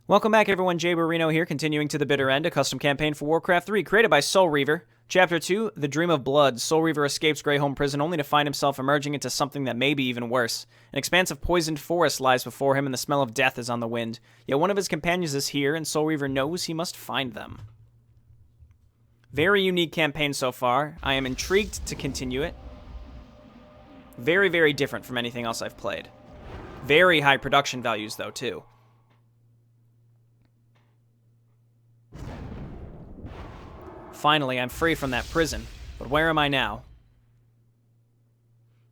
Welcome back, everyone. Jayborino here, continuing to the bitter end, a custom campaign for Warcraft 3, created by Soul Reaver. Chapter 2, The Dream of Blood. Soul Reaver escapes Greyholm Prison only to find himself emerging into something that may be even worse. An expanse of poisoned forest lies before him, and the smell of death is on the wind. Yet one of his companions is here, and Soul Reaver knows he must find them. Very unique campaign so far. I am intrigued to continue it. Very, very different from anything else I've played. Very high production values, though, too. Finally, I'm free from that prison. But where am I now?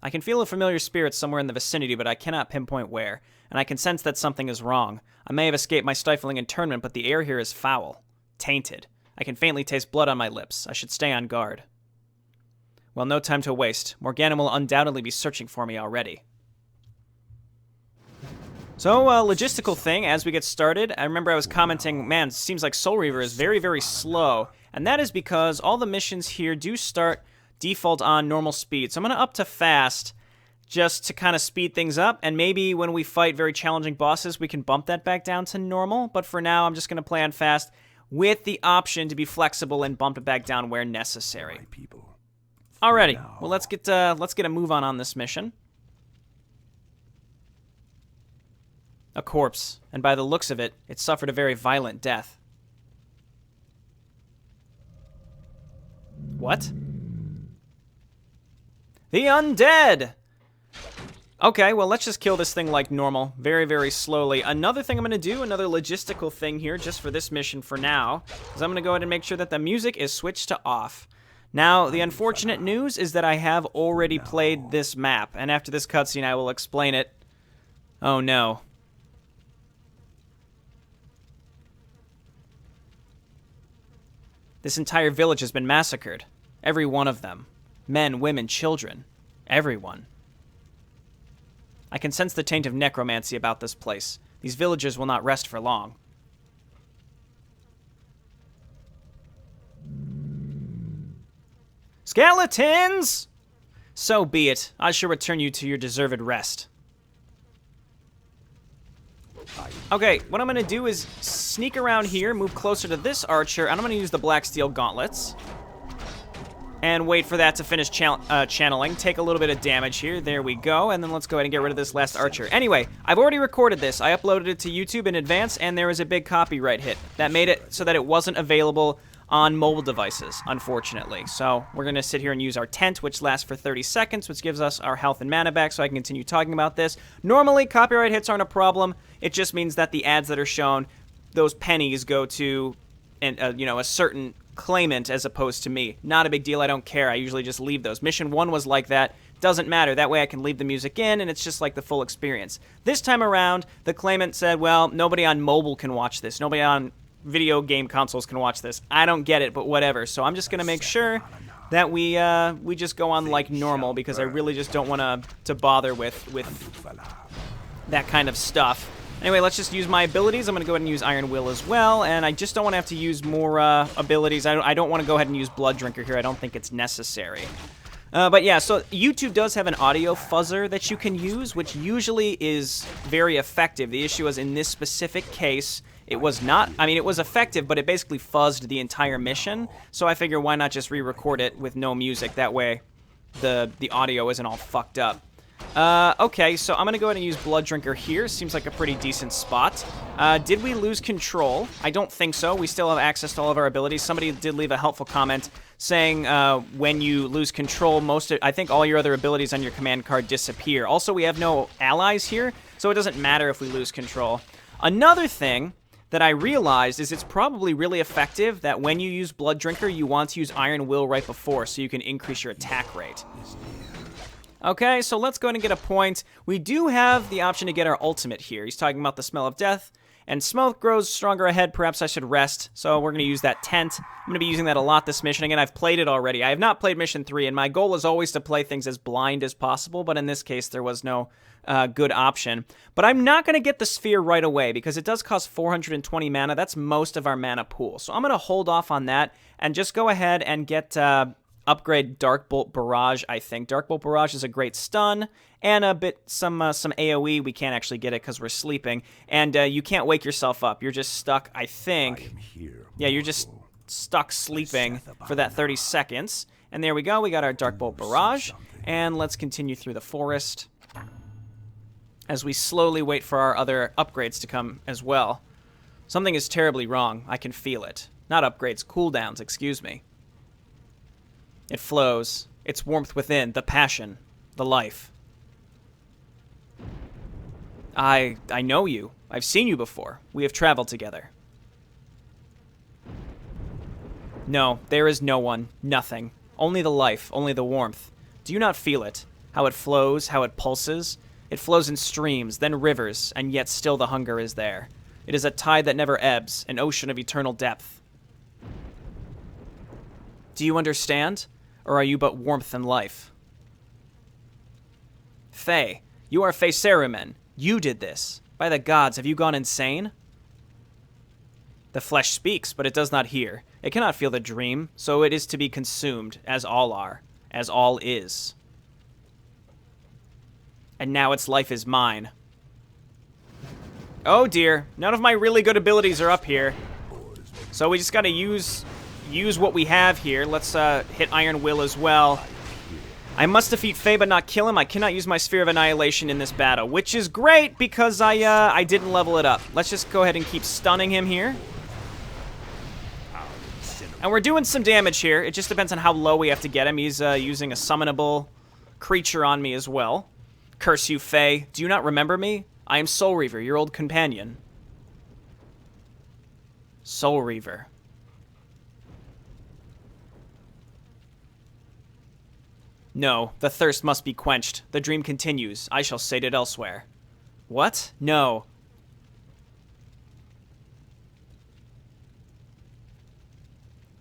I can feel a familiar spirit somewhere in the vicinity, but I cannot pinpoint where, and I can sense that something is wrong. I may have escaped my stifling internment, but the air here is foul. Tainted. I can faintly taste blood on my lips. I should stay on guard. Well, no time to waste. Morganem will undoubtedly be searching for me already. So, logistical thing, as we get started, I remember I was commenting, man, it seems like Soul Reaver is very, very slow. And that is because all the missions here do start default on normal speed. So I'm going to up to fast just to kind of speed things up. And maybe when we fight very challenging bosses, we can bump that back down to normal. But for now, I'm just going to play on fast with the option to be flexible and bump it back down where necessary. Alrighty, well, let's get a move on this mission. A corpse, and by the looks of it, it suffered a very violent death. What? The undead! Okay, well, let's just kill this thing like normal, very, very slowly. Another thing I'm going to do, another logistical thing here, just for this mission for now, is I'm going to go ahead and make sure that the music is switched to off. Now, the unfortunate news is that I have already played this map, and after this cutscene, I will explain it. Oh, no. This entire village has been massacred. Every one of them. Men, women, children. Everyone. I can sense the taint of necromancy about this place. These villagers will not rest for long. Skeletons! So be it. I shall return you to your deserved rest. Okay, what I'm going to do is sneak around here, move closer to this archer, and I'm going to use the black steel gauntlets. And wait for that to finish channeling. Take a little bit of damage here. There we go. And then let's go ahead and get rid of this last archer. Anyway, I've already recorded this. I uploaded it to YouTube in advance, and there was a big copyright hit. That made it so that it wasn't available on mobile devices, unfortunately. So we're going to sit here and use our tent, which lasts for 30 seconds, which gives us our health and mana back so I can continue talking about this. Normally, copyright hits aren't a problem. It just means that the ads that are shown, those pennies go to a certain claimant as opposed to me. Not a big deal. I don't care. I usually just leave those. Mission 1 was like that. Doesn't matter. That way I can leave the music in, and it's just like the full experience. This time around, the claimant said, well, nobody on mobile can watch this. Nobody on video game consoles can watch this. I don't get it, but whatever. So I'm just going to make sure that we just go on like normal, because I really just don't want to bother with that kind of stuff. Anyway, let's just use my abilities. I'm going to go ahead and use Iron Will as well, and I just don't want to have to use more abilities. I don't want to go ahead and use Blood Drinker here. I don't think it's necessary. But yeah, so YouTube does have an audio fuzzer that you can use, which usually is very effective. The issue is in this specific case, it was not, I mean, it was effective, but it basically fuzzed the entire mission. So I figure why not just re-record it with no music? That way the audio isn't all fucked up. Okay, so I'm going to go ahead and use Blood Drinker here. Seems like a pretty decent spot. Did we lose control? I don't think so. We still have access to all of our abilities. Somebody did leave a helpful comment saying when you lose control, I think all your other abilities on your command card disappear. Also, we have no allies here, so it doesn't matter if we lose control. Another thing that I realized is it's probably really effective that when you use Blood Drinker, you want to use Iron Will right before so you can increase your attack rate. Okay, so let's go ahead and get a point. We do have the option to get our ultimate here. He's talking about the smell of death, and smoke grows stronger ahead. Perhaps I should rest, so we're going to use that tent. I'm going to be using that a lot this mission. Again, I've played it already. I have not played Mission 3, and my goal is always to play things as blind as possible, but in this case, there was no good option. But I'm not going to get the sphere right away, because it does cost 420 mana. That's most of our mana pool. So I'm going to hold off on that, and just go ahead and get upgrade Dark Bolt Barrage, I think. Dark Bolt Barrage is a great stun, and some AoE. We can't actually get it because we're sleeping, and you can't wake yourself up. You're just stuck, I think. Yeah, you're just stuck sleeping for that 30 seconds. And there we go. We got our Dark Bolt Barrage, and let's continue through the forest as we slowly wait for our other upgrades to come as well. Something is terribly wrong. I can feel it. Not upgrades, cooldowns, excuse me. It flows. Its warmth within, the passion, the life. I know you. I've seen you before. We have traveled together. No, there is no one. Nothing. Only the life, only the warmth. Do you not feel it? How it flows, how it pulses? It flows in streams, then rivers, and yet still the hunger is there. It is a tide that never ebbs, an ocean of eternal depth. Do you understand? Or are you but warmth and life? Fae, you are Fae Saruman. You did this. By the gods, have you gone insane? The flesh speaks, but it does not hear. It cannot feel the dream, so it is to be consumed, as all are, as all is. And now its life is mine. Oh dear, none of my really good abilities are up here. So we just gotta use what we have here. Let's hit Iron Will as well. I must defeat Fae but not kill him. I cannot use my Sphere of Annihilation in this battle, which is great because I didn't level it up. Let's just go ahead and keep stunning him here. And we're doing some damage here. It just depends on how low we have to get him. He's using a summonable creature on me as well. Curse you, Fae. Do you not remember me? I am Soul Reaver, your old companion. Soul Reaver. No, the thirst must be quenched. The dream continues. I shall sate it elsewhere. What? No.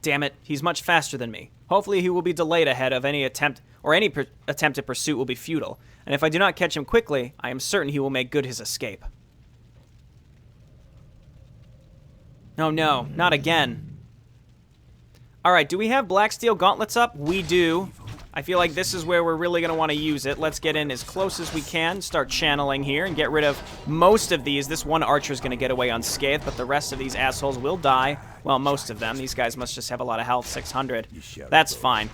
Damn it, he's much faster than me. Hopefully he will be delayed ahead of any attempt, or any attempted pursuit will be futile. And if I do not catch him quickly, I am certain he will make good his escape. Oh no, not again. Alright, do we have Black Steel Gauntlets up? We do. I feel like this is where we're really going to want to use it. Let's get in as close as we can, start channeling here, and get rid of most of these. This one archer is going to get away unscathed, but the rest of these assholes will die. Well, most of them. These guys must just have a lot of health, 600. That's fine.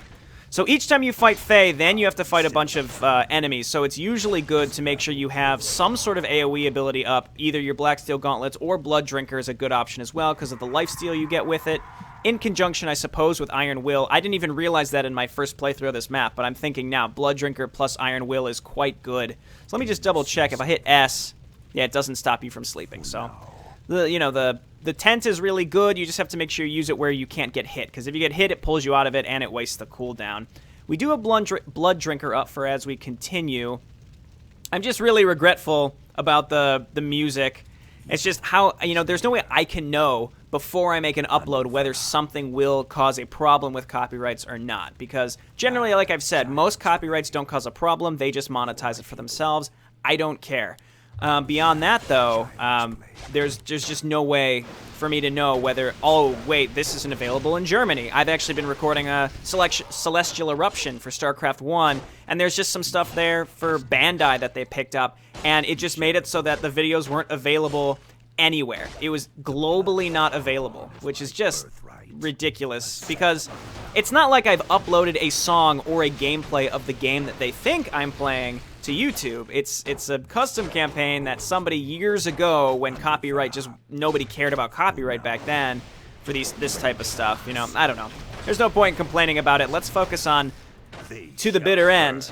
So each time you fight Fae, then you have to fight a bunch of enemies. So it's usually good to make sure you have some sort of AoE ability up. Either your Black Steel Gauntlets or Blood Drinker is a good option as well because of the lifesteal you get with it. In conjunction, I suppose, with Iron Will. I didn't even realize that in my first playthrough of this map, but I'm thinking now, Blood Drinker plus Iron Will is quite good. So let me just double check. If I hit S, yeah, it doesn't stop you from sleeping. So, the tent is really good. You just have to make sure you use it where you can't get hit, because if you get hit, it pulls you out of it, and it wastes the cooldown. We do have Blood Drinker up for as we continue. I'm just really regretful about the music. It's just how, there's no way I can know before I make an upload whether something will cause a problem with copyrights or not. Because generally, like I've said, most copyrights don't cause a problem. They just monetize it for themselves. I don't care. Beyond that, though, there's just no way for me to know whether, oh, wait, this isn't available in Germany. I've actually been recording a Celestial Eruption for StarCraft 1, and there's just some stuff there for Bandai that they picked up, and it just made it so that the videos weren't available anywhere. It was globally not available, which is just ridiculous, because it's not like I've uploaded a song or a gameplay of the game that they think I'm playing to YouTube. It's a custom campaign that somebody years ago, when copyright, just nobody cared about copyright back then for this type of stuff, I don't know. There's no point in complaining about it. Let's focus on To the Bitter End.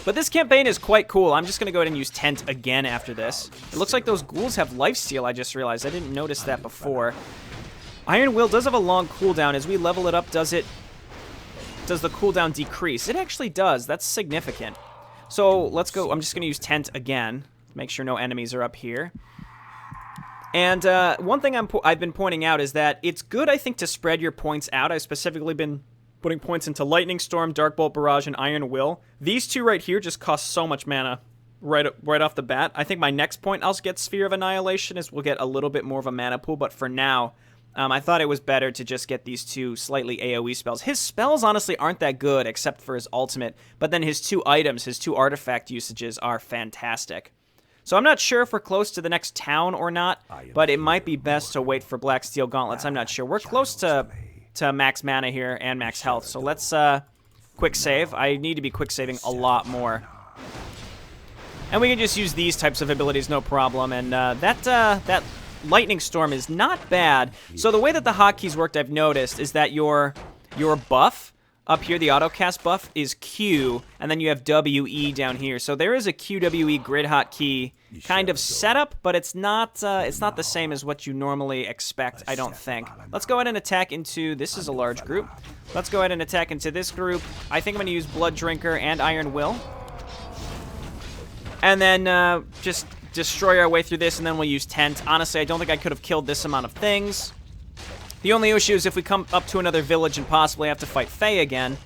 But this campaign is quite cool. I'm just going to go ahead and use Tent again after this. It looks like those ghouls have lifesteal, I just realized. I didn't notice that before. Iron Will does have a long cooldown. As we level it up, does the cooldown decrease? It actually does. That's significant. So let's go. I'm just going to use Tent again. Make sure no enemies are up here. And one thing I've been pointing out is that it's good, I think, to spread your points out. I've specifically been putting points into Lightning Storm, Dark Bolt Barrage, and Iron Will. These two right here just cost so much mana right off the bat. I think my next point I'll get Sphere of Annihilation is we'll get a little bit more of a mana pool, but for now, I thought it was better to just get these 2 slightly AoE spells. His spells, honestly, aren't that good, except for his ultimate. But then his 2 items, his 2 artifact usages are fantastic. So I'm not sure if we're close to the next town or not, but it might be best to wait for Black Steel Gauntlets. I'm not sure. We're close to max mana here and max health, so let's quick save. I need to be quick saving a lot more. And we can just use these types of abilities, no problem. And that Lightning Storm is not bad. So the way that the hotkeys worked, I've noticed, is that your buff up here, the autocast buff, is Q, and then you have WE down here. So there is a QWE grid hotkey kind of setup, but it's not the same as what you normally expect, I don't think. Let's go ahead and attack into, this is a large group. Let's go ahead and attack into this group. I think I'm going to use Blood Drinker and Iron Will. And then just destroy our way through this, and then we'll use Tent. Honestly, I don't think I could have killed this amount of things. The only issue is if we come up to another village and possibly have to fight Faye again,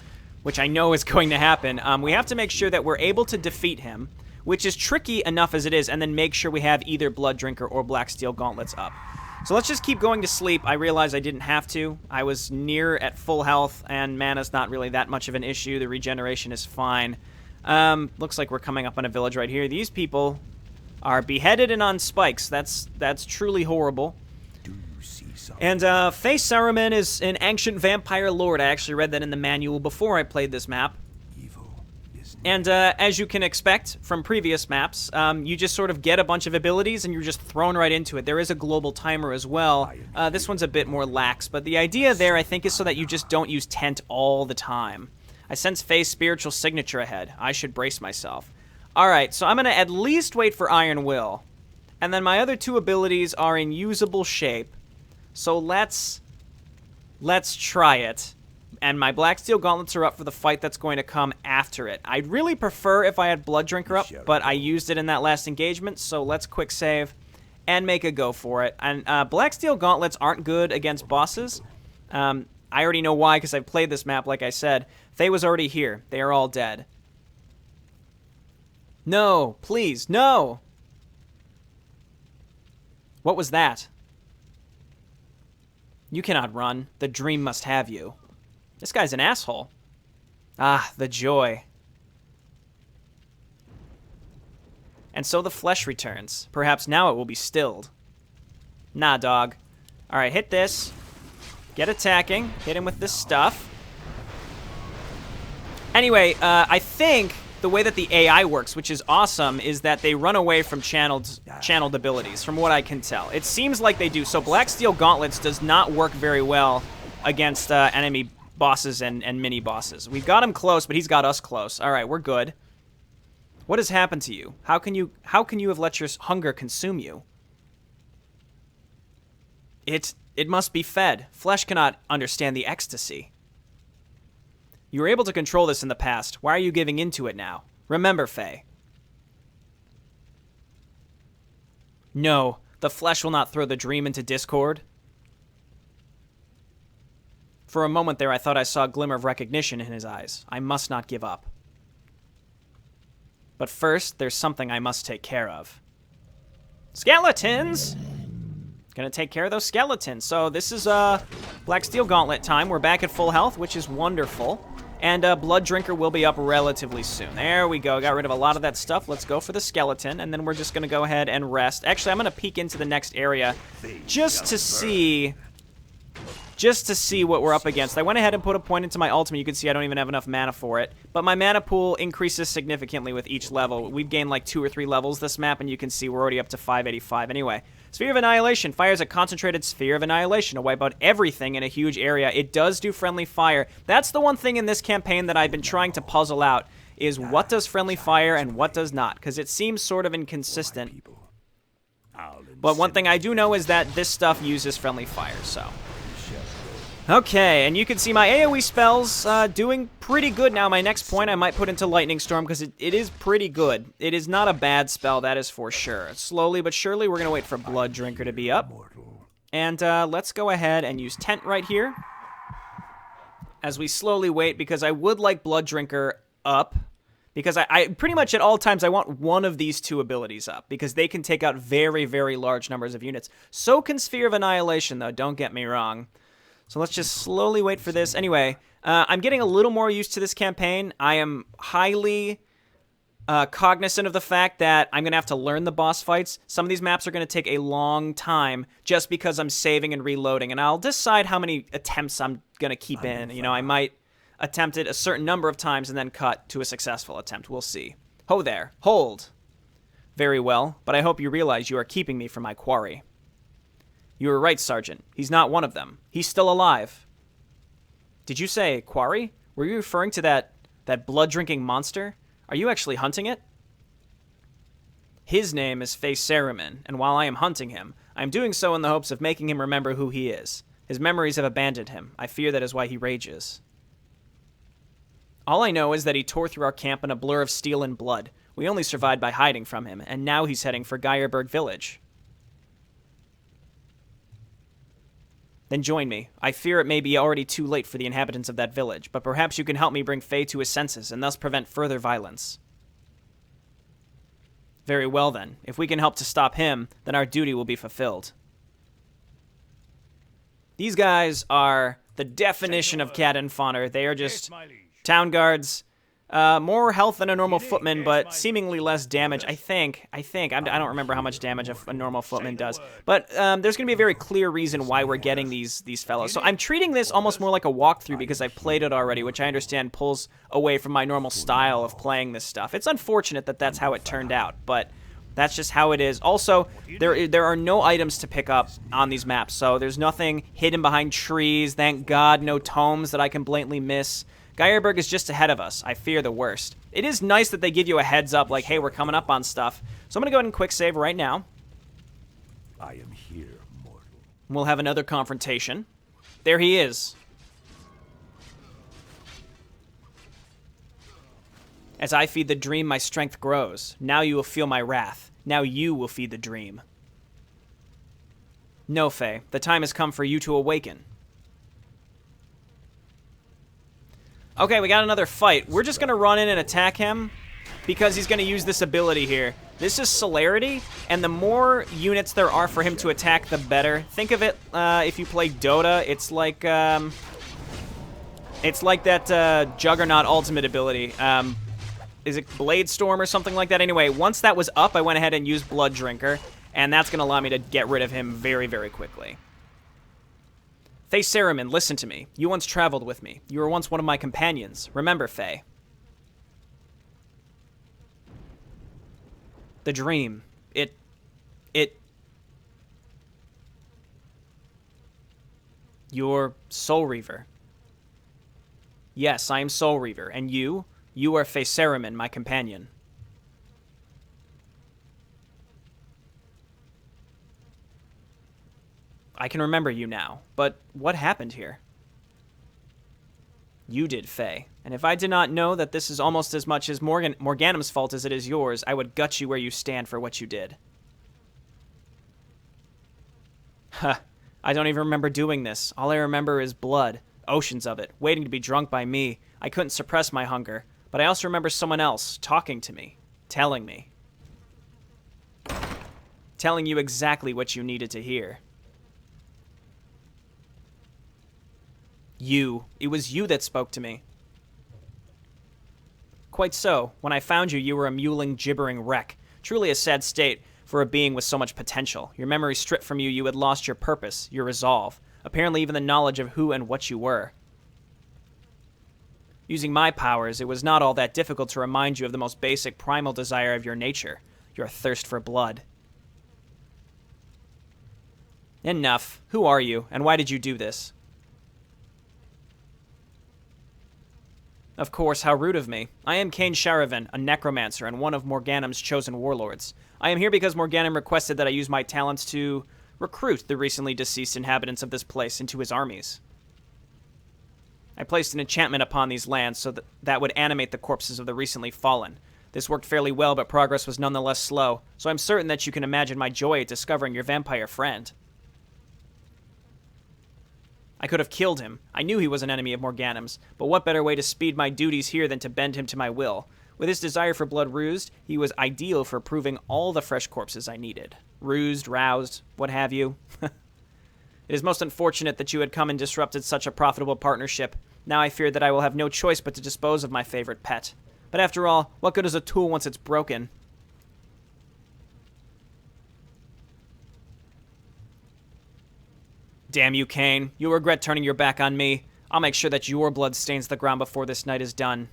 which I know is going to happen, we have to make sure that we're able to defeat him, which is tricky enough as it is, and then make sure we have either Blood Drinker or Black Steel Gauntlets up. So let's just keep going to sleep. I realized I didn't have to. I was near at full health, and mana's not really that much of an issue. The regeneration is fine. Looks like we're coming up on a village right here. These people are beheaded and on spikes. That's truly horrible. And Faye Saruman is an ancient vampire lord. I actually read that in the manual before I played this map. And as you can expect from previous maps, you just sort of get a bunch of abilities and you're just thrown right into it. There is a global timer as well. This one's a bit more lax, but the idea there, I think, is so that you just don't use Tent all the time. I sense Faye's spiritual signature ahead. I should brace myself. Alright, so I'm going to at least wait for Iron Will. And then my other 2 abilities are in usable shape. So let's try it. And my Black Steel Gauntlets are up for the fight that's going to come after it. I'd really prefer if I had Blood Drinker up, but I used it in that last engagement, so let's quick save and make a go for it. And Black Steel Gauntlets aren't good against bosses. I already know why, because I've played this map, like I said. Faye was already here. They are all dead. No, please, no! What was that? You cannot run. The dream must have you. This guy's an asshole. Ah, the joy. And so the flesh returns. Perhaps now it will be stilled. Nah, dog. Alright, hit this. Get attacking. Hit him with this stuff. Anyway, I think the way that the AI works, which is awesome, is that they run away from channeled abilities, from what I can tell. It seems like they do. So Black Steel Gauntlets does not work very well against enemy bosses and mini-bosses. We've got him close, but he's got us close. All right, we're good. What has happened to you? How can you have let your hunger consume you? It must be fed. Flesh cannot understand the ecstasy. You were able to control this in the past. Why are you giving into it now? Remember, Faye. No, the flesh will not throw the dream into discord. For a moment there, I thought I saw a glimmer of recognition in his eyes. I must not give up. But first, there's something I must take care of. Skeletons! Gonna take care of those skeletons. So this is Black Steel Gauntlet time. We're back at full health, which is wonderful. And Blood Drinker will be up relatively soon. There we go. Got rid of a lot of that stuff. Let's go for the skeleton, and then we're just gonna go ahead and rest. Actually, I'm gonna peek into the next area just to see what we're up against. I went ahead and put a point into my ultimate. You can see I don't even have enough mana for it. But my mana pool increases significantly with each level. We've gained like 2 or 3 levels this map, and you can see we're already up to 585. Anyway, Sphere of Annihilation fires a concentrated Sphere of Annihilation to wipe out everything in a huge area. It does do friendly fire. That's the one thing in this campaign that I've been trying to puzzle out, is what does friendly fire and what does not, because it seems sort of inconsistent. But one thing I do know is that this stuff uses friendly fire, so... Okay, and you can see my AoE spells doing pretty good now. My next point I might put into Lightning Storm because it is pretty good. It is not a bad spell, that is for sure. Slowly but surely, we're going to wait for Blood Drinker to be up. And let's go ahead and use Tent right here as we slowly wait, because I would like Blood Drinker up Because I pretty much at all times I want one of these two abilities up, because they can take out very, very large numbers of units. So can Sphere of Annihilation, though, don't get me wrong. So let's just slowly wait for this. Anyway, I'm getting a little more used to this campaign. I am highly cognizant of the fact that I'm going to have to learn the boss fights. Some of these maps are going to take a long time just because I'm saving and reloading, and I'll decide how many attempts I'm going to keep in. You know, I might attempt it a certain number of times and then cut to a successful attempt. We'll see. Ho there. Hold. Very well, but I hope you realize you are keeping me from my quarry. You were right, Sergeant. He's not one of them. He's still alive. Did you say quarry? Were you referring to that blood-drinking monster? Are you actually hunting it? His name is Faran, and while I am hunting him, I am doing so in the hopes of making him remember who he is. His memories have abandoned him. I fear that is why he rages. All I know is that he tore through our camp in a blur of steel and blood. We only survived by hiding from him, and now he's heading for Geierberg village. Then join me. I fear it may be already too late for the inhabitants of that village, but perhaps you can help me bring Faye to his senses and thus prevent further violence. Very well then. If we can help to stop him, then our duty will be fulfilled. These guys are the definition of cat and fodder. They are just town guards. More health than a normal footman, but seemingly less damage, I think. I don't remember how much damage a normal footman does. But there's going to be a very clear reason why we're getting these fellows. So I'm treating this almost more like a walkthrough because I've played it already, which I understand pulls away from my normal style of playing this stuff. It's unfortunate that that's how it turned out, but that's just how it is. Also, there are no items to pick up on these maps, so there's nothing hidden behind trees. Thank God, no tomes that I can blatantly miss. Geierberg is just ahead of us. I fear the worst. It is nice that they give you a heads up, like, hey, we're coming up on stuff. So I'm going to go ahead and quick save right now. I am here, mortal. We'll have another confrontation. There he is. As I feed the dream, my strength grows. Now you will feel my wrath. Now you will feed the dream. No, Faye. The time has come for you to awaken. Okay, we got another fight. We're just going to run in and attack him because he's going to use this ability here. This is celerity, and the more units there are for him to attack, the better. Think of it if you play Dota. It's like that Juggernaut ultimate ability. Is it Blade Storm or something like that? Anyway, once that was up, I went ahead and used Blood Drinker, and that's going to allow me to get rid of him very, very quickly. Faye Saruman, listen to me. You once traveled with me. You were once one of my companions. Remember, Faye. The dream. You're Soul Reaver. Yes, I am Soul Reaver. And you? You are Faye Saruman, my companion. I can remember you now, but what happened here? You did, Faye. And if I did not know that this is almost as much as Morganem's fault as it is yours, I would gut you where you stand for what you did. Huh. I don't even remember doing this. All I remember is blood. Oceans of it, waiting to be drunk by me. I couldn't suppress my hunger. But I also remember someone else talking to me, telling me. Telling you exactly what you needed to hear. You. It was you that spoke to me. Quite so. When I found you, you were a mewling, gibbering wreck. Truly a sad state for a being with so much potential. Your memory stripped from you, you had lost your purpose, your resolve. Apparently even the knowledge of who and what you were. Using my powers, it was not all that difficult to remind you of the most basic primal desire of your nature. Your thirst for blood. Enough. Who are you, and why did you do this? Of course, how rude of me. I am Kane Sharavan, a necromancer and one of Morganem's chosen warlords. I am here because Morganem requested that I use my talents to recruit the recently deceased inhabitants of this place into his armies. I placed an enchantment upon these lands so that would animate the corpses of the recently fallen. This worked fairly well, but progress was nonetheless slow, so I'm certain that you can imagine my joy at discovering your vampire friend. I could have killed him. I knew he was an enemy of Morganem's, but what better way to speed my duties here than to bend him to my will? With his desire for blood roused, he was ideal for proving all the fresh corpses I needed. Roused, roused, what have you. It is most unfortunate that you had come and disrupted such a profitable partnership. Now I fear that I will have no choice but to dispose of my favorite pet. But after all, what good is a tool once it's broken? Damn you, Kane. You'll regret turning your back on me. I'll make sure that your blood stains the ground before this night is done.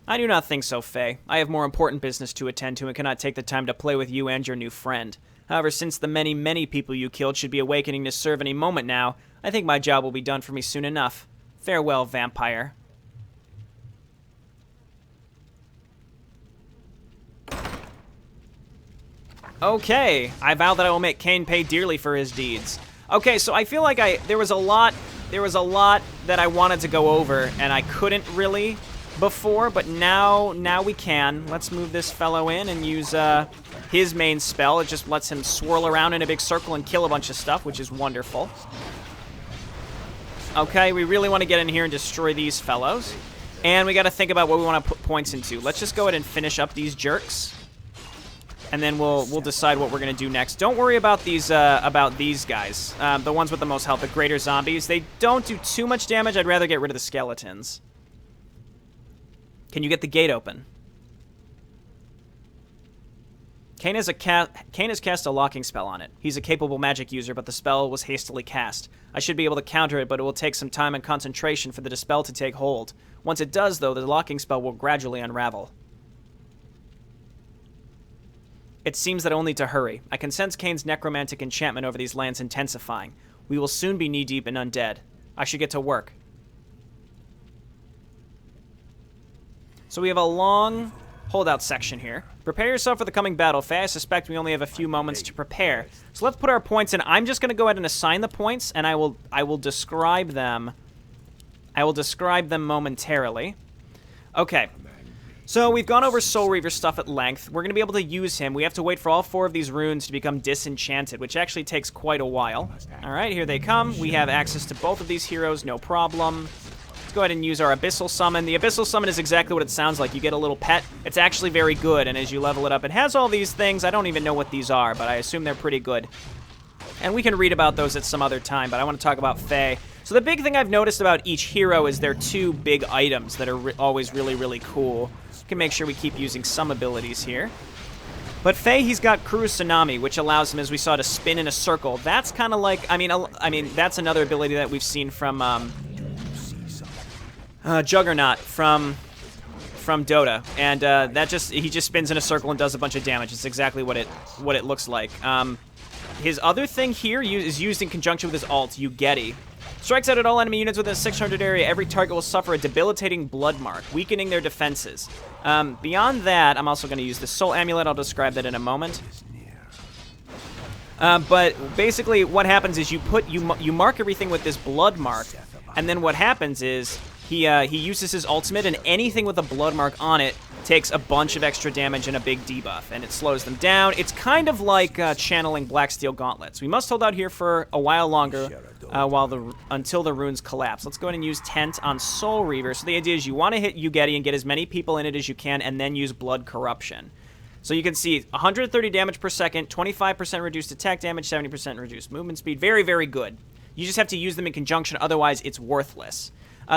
I do not think so, Faye. I have more important business to attend to and cannot take the time to play with you and your new friend. However, since the many, many people you killed should be awakening to serve any moment now, I think my job will be done for me soon enough. Farewell, vampire. Okay, I vow that I will make Kane pay dearly for his deeds. Okay, so I feel like there was a lot that I wanted to go over, and I couldn't really before, but now we can. Let's move this fellow in and use his main spell. It just lets him swirl around in a big circle and kill a bunch of stuff, which is wonderful. Okay, we really want to get in here and destroy these fellows. And we got to think about what we want to put points into. Let's just go ahead and finish up these jerks. And then we'll decide what we're going to do next. Don't worry about these guys. The ones with the most health, the greater zombies. They don't do too much damage. I'd rather get rid of the skeletons. Can you get the gate open? Kane has cast a locking spell on it. He's a capable magic user, but the spell was hastily cast. I should be able to counter it, but it will take some time and concentration for the dispel to take hold. Once it does, though, the locking spell will gradually unravel. It seems that only to hurry. I can sense Kane's necromantic enchantment over these lands intensifying. We will soon be knee-deep in undead. I should get to work. So we have a long holdout section here. Prepare yourself for the coming battle, Faye. I suspect we only have a few moments to prepare. So let's put our points in. I'm just going to go ahead and assign the points, and I will describe them. I will describe them momentarily. Okay. So we've gone over Soul Reaver stuff at length. We're going to be able to use him. We have to wait for all 4 of these runes to become disenchanted, which actually takes quite a while. All right, here they come. We have access to both of these heroes, no problem. Let's go ahead and use our Abyssal Summon. The Abyssal Summon is exactly what it sounds like. You get a little pet. It's actually very good, and as you level it up, it has all these things. I don't even know what these are, but I assume they're pretty good. And we can read about those at some other time, but I want to talk about Faye. So the big thing I've noticed about each hero is their 2 big items that are always really, really cool. We can make sure we keep using some abilities here. But Faye, he's got Tsunami, which allows him, as we saw, to spin in a circle. That's kind of like, I mean, that's another ability that we've seen from Juggernaut from Dota, and he just spins in a circle and does a bunch of damage. It's exactly what it looks like. His other thing here is used in conjunction with his ult, Ugeti. Strikes out at all enemy units within a 600 area. Every target will suffer a debilitating blood mark, weakening their defenses. Beyond that, I'm also going to use the Soul Amulet. I'll describe that in a moment. But basically, what happens is you mark everything with this blood mark, and then what happens is he uses his ultimate, and anything with a blood mark on it takes a bunch of extra damage and a big debuff, and it slows them down. It's kind of like channeling Black Steel Gauntlets. We must hold out here for a while longer until the runes collapse. Let's go ahead and use Tent on Soul Reaver. So the idea is you want to hit Ugeti and get as many people in it as you can, and then use Blood Corruption. So you can see 130 damage per second, 25% reduced attack damage, 70% reduced movement speed. Very, very good. You just have to use them in conjunction, otherwise it's worthless.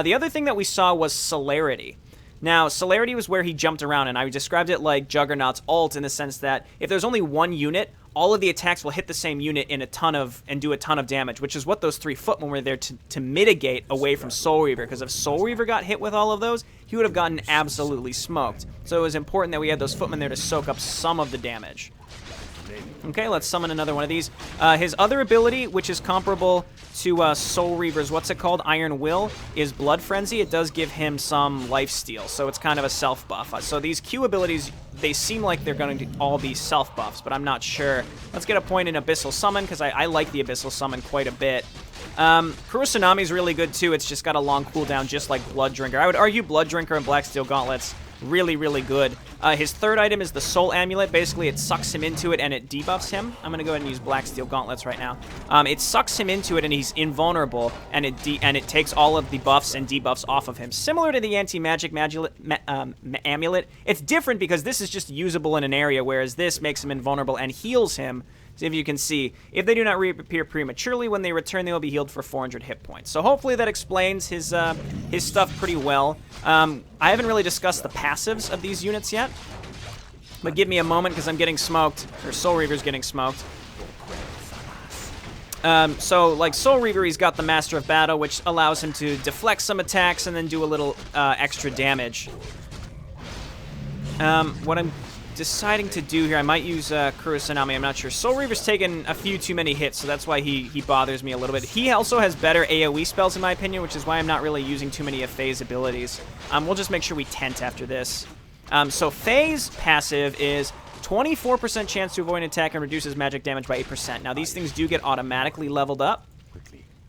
The other thing that we saw was Celerity. Now, Celerity was where he jumped around, and I described it like Juggernaut's ult in the sense that if there's only one unit, all of the attacks will hit the same unit and do a ton of damage, which is what those 3 footmen were there to mitigate away from Soul Reaver, because if Soul Reaver got hit with all of those, he would have gotten absolutely smoked. So it was important that we had those footmen there to soak up some of the damage. Okay, let's summon another one of these. His other ability, which is comparable to Soul Reaver's, what's it called? Iron Will, is Blood Frenzy. It does give him some lifesteal, so it's kind of a self-buff. So these Q abilities, they seem like they're going to all be self-buffs, but I'm not sure. Let's get a point in Abyssal Summon, because I like the Abyssal Summon quite a bit. Tsunami is really good, too. It's just got a long cooldown, just like Blood Drinker. I would argue Blood Drinker and Black Steel Gauntlets Really, really good. His third item is the Soul Amulet. Basically, it sucks him into it and it debuffs him. I'm going to go ahead and use Black Steel Gauntlets right now. It sucks him into it and he's invulnerable, and it takes all of the buffs and debuffs off of him. Similar to the Anti-Magic Amulet, it's different because this is just usable in an area, whereas this makes him invulnerable and heals him. So if you can see, if they do not reappear prematurely, when they return, they will be healed for 400 hit points. So hopefully that explains his stuff pretty well. I haven't really discussed the passives of these units yet, but give me a moment because I'm getting smoked, or Soul Reaver's getting smoked. So, like Soul Reaver, he's got the Master of Battle, which allows him to deflect some attacks and then do a little extra damage. What I'm deciding to do here, I might use Kurosanami, I'm not sure. Soul Reaver's taken a few too many hits, so that's why he bothers me a little bit. He also has better AoE spells, in my opinion, which is why I'm not really using too many of Faye's abilities. We'll just make sure we tent after this. So Faye's passive is 24% chance to avoid an attack and reduces magic damage by 8%. Now, these things do get automatically leveled up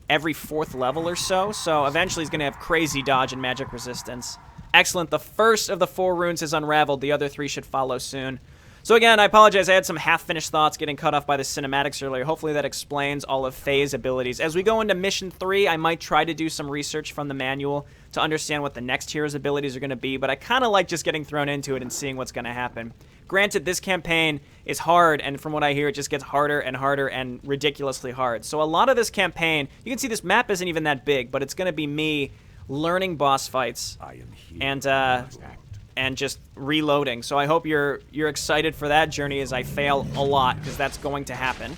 every 4th level or so, so eventually he's going to have crazy dodge and magic resistance. Excellent. The first of the 4 runes has unraveled. The other 3 should follow soon. So again, I apologize. I had some half-finished thoughts getting cut off by the cinematics earlier. Hopefully that explains all of Faye's abilities. As we go into Mission 3, I might try to do some research from the manual to understand what the next hero's abilities are going to be, but I kind of like just getting thrown into it and seeing what's going to happen. Granted, this campaign is hard, and from what I hear, it just gets harder and harder and ridiculously hard. So a lot of this campaign, you can see this map isn't even that big, but it's going to be me learning boss fights and just reloading. So I hope you're excited for that journey as I fail a lot, because that's going to happen.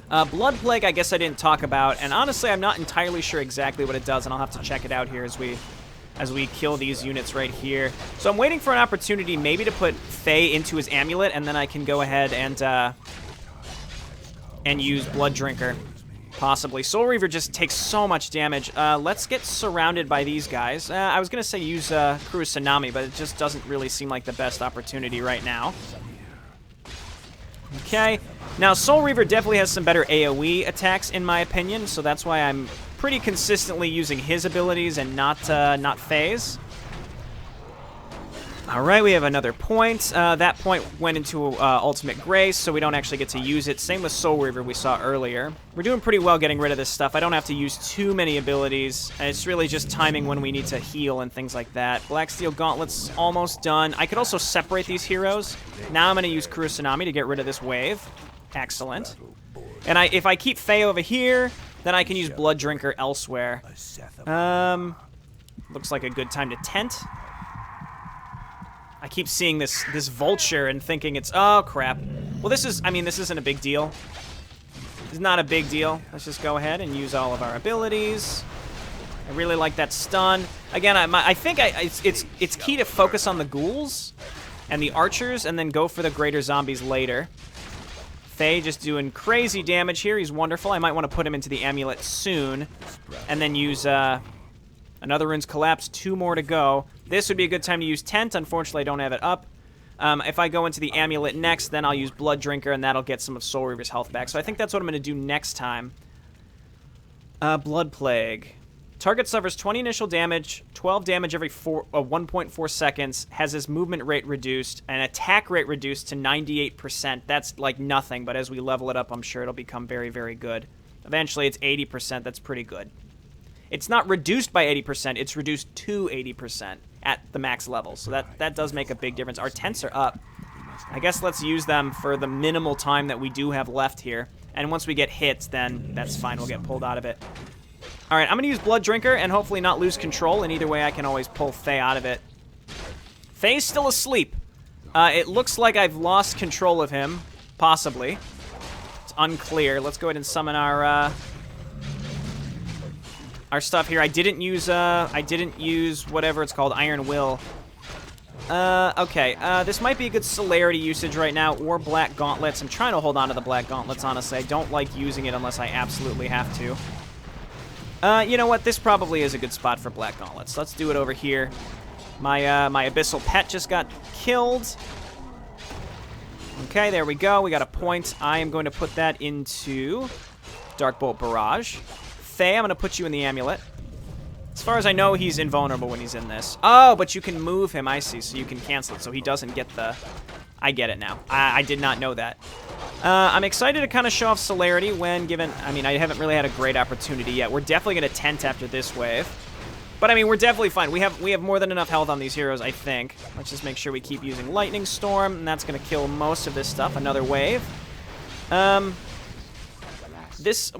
Blood Plague, I guess I didn't talk about, and honestly, I'm not entirely sure exactly what it does, and I'll have to check it out here as we kill these units right here. So I'm waiting for an opportunity maybe to put Faye into his amulet, and then I can go ahead and use Blood Drinker. Possibly. Soul Reaver just takes so much damage. Let's get surrounded by these guys. I was going to say use Kurosanami, but it just doesn't really seem like the best opportunity right now. Okay. Now, Soul Reaver definitely has some better AoE attacks, in my opinion, so that's why I'm pretty consistently using his abilities and not Faye's. Alright, we have another point. That point went into Ultimate Grace, so we don't actually get to use it. Same with Soul Reaver we saw earlier. We're doing pretty well getting rid of this stuff. I don't have to use too many abilities. It's really just timing when we need to heal and things like that. Black Steel Gauntlet's almost done. I could also separate these heroes. Now I'm going to use Kurosanami to get rid of this wave. Excellent. And if I keep Faye over here, then I can use Blood Drinker elsewhere. Looks like a good time to tent. I keep seeing this vulture and thinking it's, oh crap. Well, this isn't a big deal. It's not a big deal. Let's just go ahead and use all of our abilities. I really like that stun. Again, I think it's key to focus on the ghouls and the archers and then go for the greater zombies later. Faye just doing crazy damage here. He's wonderful. I might want to put him into the amulet soon and then use another rune's collapse. 2 more to go. This would be a good time to use Tent. Unfortunately, I don't have it up. If I go into the amulet next, then I'll use Blood Drinker, and that'll get some of Soul Reaver's health back. So I think that's what I'm going to do next time. Blood Plague. Target suffers 20 initial damage, 12 damage every 1.4 seconds, has his movement rate reduced, and attack rate reduced to 98%. That's like nothing, but as we level it up, I'm sure it'll become very, very good. Eventually, it's 80%. That's pretty good. It's not reduced by 80%, it's reduced to 80% at the max level. So that does make a big difference. Our tents are up. I guess let's use them for the minimal time that we do have left here. And once we get hits, then that's fine. We'll get pulled out of it. All right, I'm going to use Blood Drinker and hopefully not lose control. And either way, I can always pull Faye out of it. Faye's still asleep. It looks like I've lost control of him, possibly. It's unclear. Let's go ahead and summon our stuff here. I didn't use whatever it's called, Iron Will. Okay, this might be a good celerity usage right now, or Black Gauntlets. I'm trying to hold on to the Black Gauntlets, honestly. I don't like using it unless I absolutely have to. You know what? This probably is a good spot for Black Gauntlets. Let's do it over here. My Abyssal Pet just got killed. Okay, there we go. We got a point. I am going to put that into Dark Bolt Barrage. Faye, I'm going to put you in the amulet. As far as I know, he's invulnerable when he's in this. Oh, but you can move him, I see, so you can cancel it, so he doesn't get the... I get it now. I did not know that. I'm excited to kind of show off celerity when given... I mean, I haven't really had a great opportunity yet. We're definitely going to tent after this wave. But, I mean, we're definitely fine. We have more than enough health on these heroes, I think. Let's just make sure we keep using Lightning Storm, and that's going to kill most of this stuff. Another wave. What I'm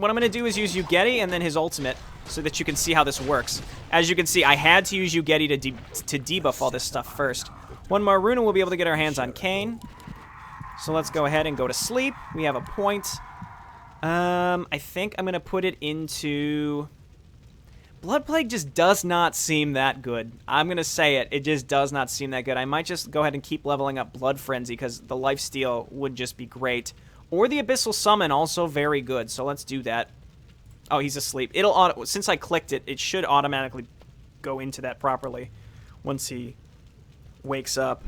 going to do is use Ugeti and then his ultimate so that you can see how this works. As you can see, I had to use Ugeti to debuff all this stuff first. One more rune and we'll be able to get our hands on Kane. So let's go ahead and go to sleep. We have a point. I think I'm going to put it into... Blood Plague just does not seem that good. I'm going to say it. It just does not seem that good. I might just go ahead and keep leveling up Blood Frenzy because the lifesteal would just be great. Or the Abyssal Summon, also very good. So let's do that. Oh, he's asleep. Since I clicked it, it should automatically go into that properly once he wakes up.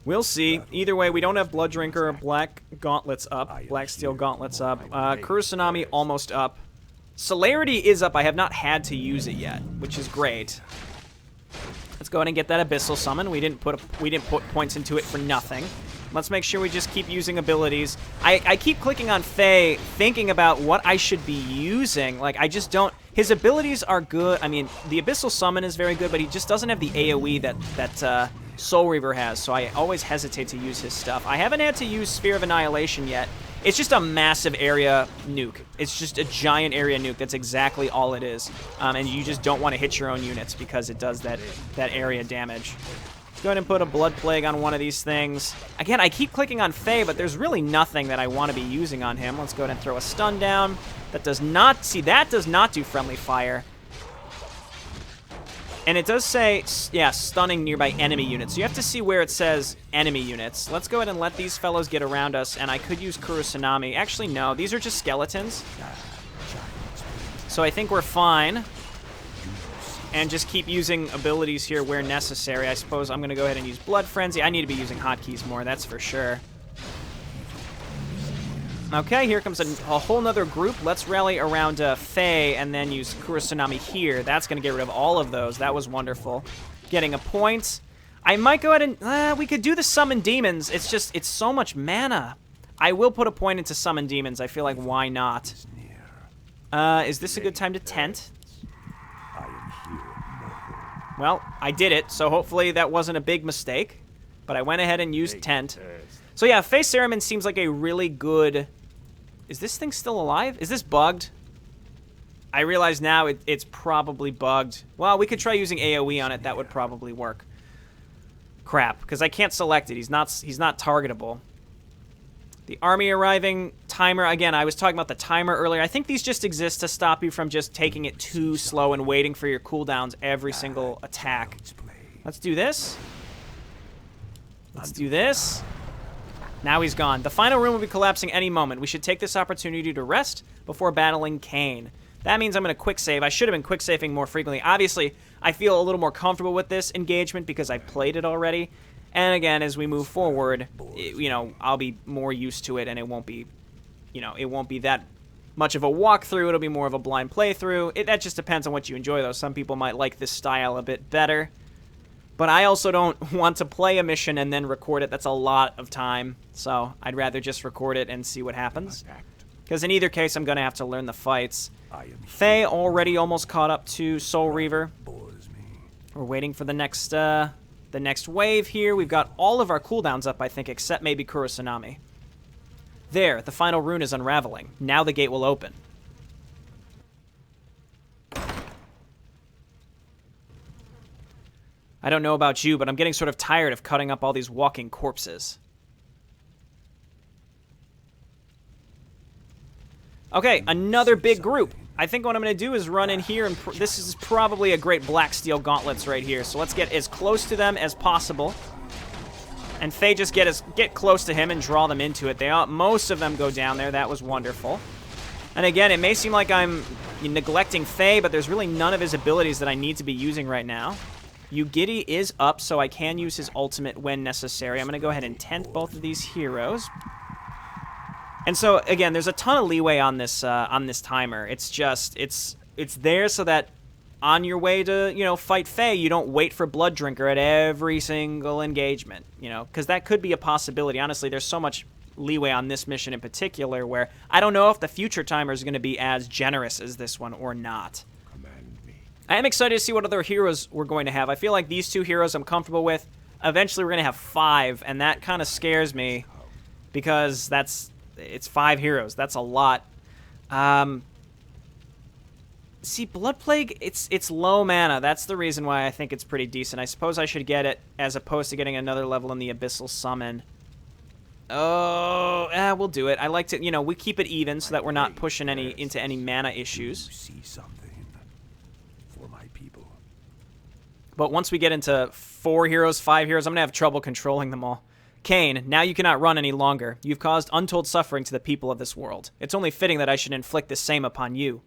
We'll see. Either way, we don't have Blood Drinker or Black Gauntlets up. Black Steel Gauntlets up. Kurosanami almost up. Celerity is up. I have not had to use it yet, which is great. Let's go ahead and get that Abyssal Summon. We didn't put points into it for nothing. Let's make sure we just keep using abilities. I keep clicking on Faye, thinking about what I should be using. Like, I just don't... His abilities are good. I mean, the Abyssal Summon is very good, but he just doesn't have the AoE that Soul Reaver has, so I always hesitate to use his stuff. I haven't had to use Sphere of Annihilation yet. It's just a massive area nuke. It's just a giant area nuke. That's exactly all it is. And you just don't want to hit your own units because it does that area damage. Let's go ahead and put a Blood Plague on one of these things. Again, I keep clicking on Faye, but there's really nothing that I want to be using on him. Let's go ahead and throw a stun down. That does not... See, that does not do friendly fire. And it does say, yeah, stunning nearby enemy units. So you have to see where it says enemy units. Let's go ahead and let these fellows get around us, and I could use Kurosanami. Actually, no, these are just skeletons. So I think we're fine. And just keep using abilities here where necessary. I suppose I'm going to go ahead and use Blood Frenzy. I need to be using hotkeys more, that's for sure. Okay, here comes a whole nother group. Let's rally around Faye and then use Kurosanami here. That's going to get rid of all of those. That was wonderful. Getting a point. I might go ahead and... we could do the Summon Demons. It's just... It's so much mana. I will put a point into Summon Demons. I feel like, why not? Is this a good time to tent? Well, I did it, so hopefully that wasn't a big mistake. But I went ahead and used tent. So yeah, Faye Cereman seems like a really good... Is this thing still alive? Is this bugged? I realize now it's probably bugged. Well, we could try using AoE on it. That would probably work. Crap, because I can't select it. He's not targetable. The army arriving timer. Again, I was talking about the timer earlier. I think these just exist to stop you from just taking it too slow and waiting for your cooldowns every single attack. Let's do this. Let's do this. Now he's gone. The final room will be collapsing any moment. We should take this opportunity to rest before battling Kane. That means I'm going to quick save. I should have been quick saving more frequently. Obviously, I feel a little more comfortable with this engagement because I've played it already. And again, as we move forward, I'll be more used to it, and it won't be, it won't be that much of a walkthrough. It'll be more of a blind playthrough. That just depends on what you enjoy, though. Some people might like this style a bit better. But I also don't want to play a mission and then record it. That's a lot of time. So I'd rather just record it and see what happens. Because in either case, I'm going to have to learn the fights. Faye already almost caught up to Soul Reaver. We're waiting for the next wave here. We've got all of our cooldowns up, I think, except maybe Kurosanami. There, the final rune is unraveling. Now the gate will open. I don't know about you, but I'm getting sort of tired of cutting up all these walking corpses. Okay, another big group. I think what I'm going to do is run in here, and this is probably a great Black Steel Gauntlets right here. So let's get as close to them as possible. And Faye just get close to him and draw them into it. Most of them go down there. That was wonderful. And again, it may seem like I'm neglecting Faye, but there's really none of his abilities that I need to be using right now. Ugeti is up, so I can use his ultimate when necessary. I'm going to go ahead and tent both of these heroes. And so, again, there's a ton of leeway on this timer. It's just, it's there so that on your way to, you know, fight Fae, you don't wait for Blood Drinker at every single engagement, you know, because that could be a possibility. Honestly, there's so much leeway on this mission in particular where I don't know if the future timer is going to be as generous as this one or not. Command me. I am excited to see what other heroes we're going to have. I feel like these 2 heroes I'm comfortable with. Eventually, we're going to have 5, and that kind of scares me because it's 5 heroes. That's a lot. See, Blood Plague, it's low mana. That's the reason why I think it's pretty decent. I suppose I should get it as opposed to getting another level in the Abyssal Summon. Oh, we'll do it. I like to, you know, we keep it even so that we're not pushing into any mana issues. You see something for my people. But once we get into 4 heroes, 5 heroes, I'm going to have trouble controlling them all. Kane, now you cannot run any longer. You've caused untold suffering to the people of this world. It's only fitting that I should inflict the same upon you.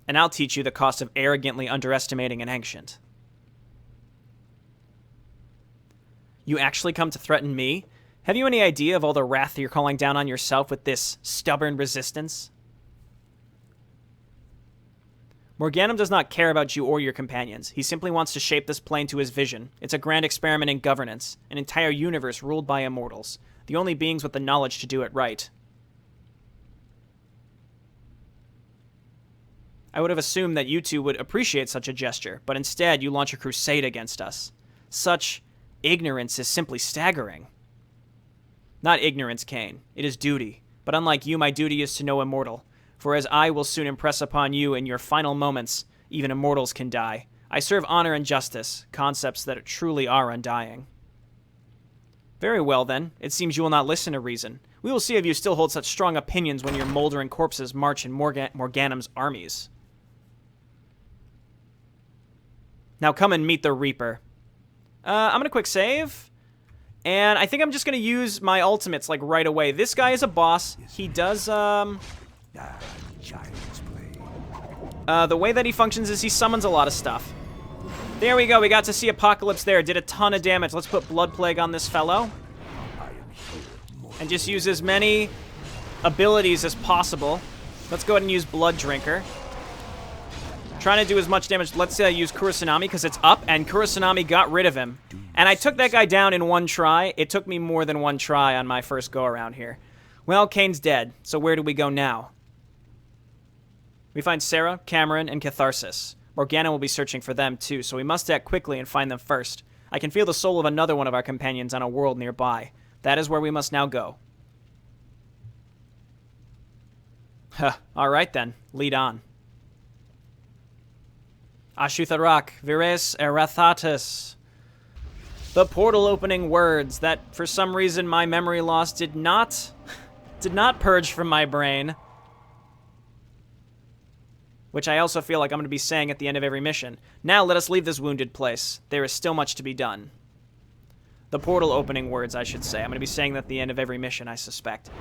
And I'll teach you the cost of arrogantly underestimating an ancient. You actually come to threaten me? Have you any idea of all the wrath you're calling down on yourself with this stubborn resistance? Morganem does not care about you or your companions. He simply wants to shape this plane to his vision. It's a grand experiment in governance, an entire universe ruled by immortals, the only beings with the knowledge to do it right. I would have assumed that you two would appreciate such a gesture, but instead you launch a crusade against us. Such ignorance is simply staggering. Not ignorance, Kane. It is duty. But unlike you, my duty is to know immortal. For as I will soon impress upon you in your final moments, even immortals can die. I serve honor and justice, concepts that truly are undying. Very well, then. It seems you will not listen to reason. We will see if you still hold such strong opinions when your moldering corpses march in Morganem's armies. Now come and meet the Reaper. I'm going to quick save. And I think I'm just going to use my ultimates, like, right away. This guy is a boss. He does, Child's play. the way that he functions is he summons a lot of stuff. There we go. We got to see Apocalypse there. Did a ton of damage. Let's put Blood Plague on this fellow. I am here, mortal. And just use as many abilities as possible. Let's go ahead and use Blood Drinker. Trying to do as much damage. Let's use Kurosanami because it's up, and Kurosanami got rid of him. And I took that guy down in one try. It took me more than one try on my first go-around here. Well, Kane's dead, so where do we go now? We find Sarah, Cameron, and Catharsis. Morganem will be searching for them, too, so we must act quickly and find them first. I can feel the soul of another one of our companions on a world nearby. That is where we must now go. Huh, alright then. Lead on. Ashutharak, Vires Erathatus. The portal opening words that, for some reason, my memory loss did not purge from my brain. Which I also feel like I'm going to be saying at the end of every mission. Now let us leave this wounded place. There is still much to be done. The portal opening words, I should say. I'm going to be saying that at the end of every mission, I suspect.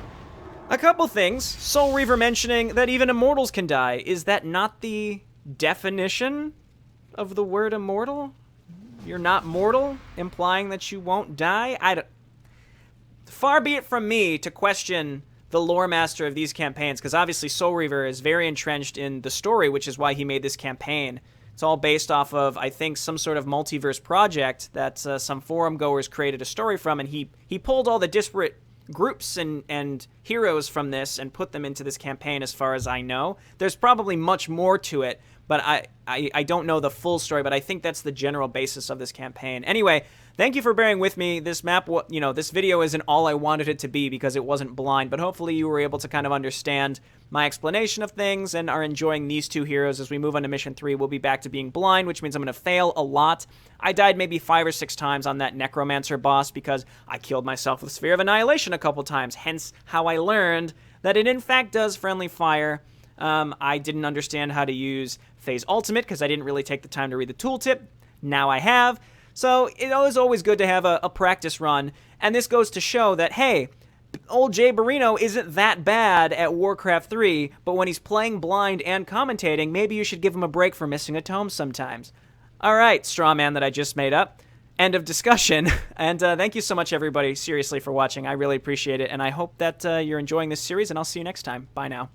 A couple things. Soul Reaver mentioning that even immortals can die. Is that not the definition of the word immortal? You're not mortal, implying that you won't die? Far be it from me to question the lore master of these campaigns, because obviously Soul Reaver is very entrenched in the story, which is why he made this campaign. It's all based off of, I think, some sort of multiverse project that some forum goers created a story from, and he pulled all the disparate groups and heroes from this and put them into this campaign, as far as I know. There's probably much more to it, but I don't know the full story, but I think that's the general basis of this campaign. Anyway, thank you for bearing with me. This map, you know, this video isn't all I wanted it to be because it wasn't blind, but hopefully you were able to kind of understand my explanation of things and are enjoying these two heroes. As we move on to Mission 3, we'll be back to being blind, which means I'm going to fail a lot. I died maybe 5 or 6 times on that Necromancer boss because I killed myself with Sphere of Annihilation a couple times, hence how I learned that it in fact does friendly fire. I didn't understand how to use Phase Ultimate because I didn't really take the time to read the tooltip. Now I have. So it is always good to have a practice run. And this goes to show that, hey, old Jayborino isn't that bad at WarCraft 3, but when he's playing blind and commentating, maybe you should give him a break for missing a tome sometimes. All right, straw man that I just made up. End of discussion. And thank you so much, everybody, seriously, for watching. I really appreciate it. And I hope that you're enjoying this series, and I'll see you next time. Bye now.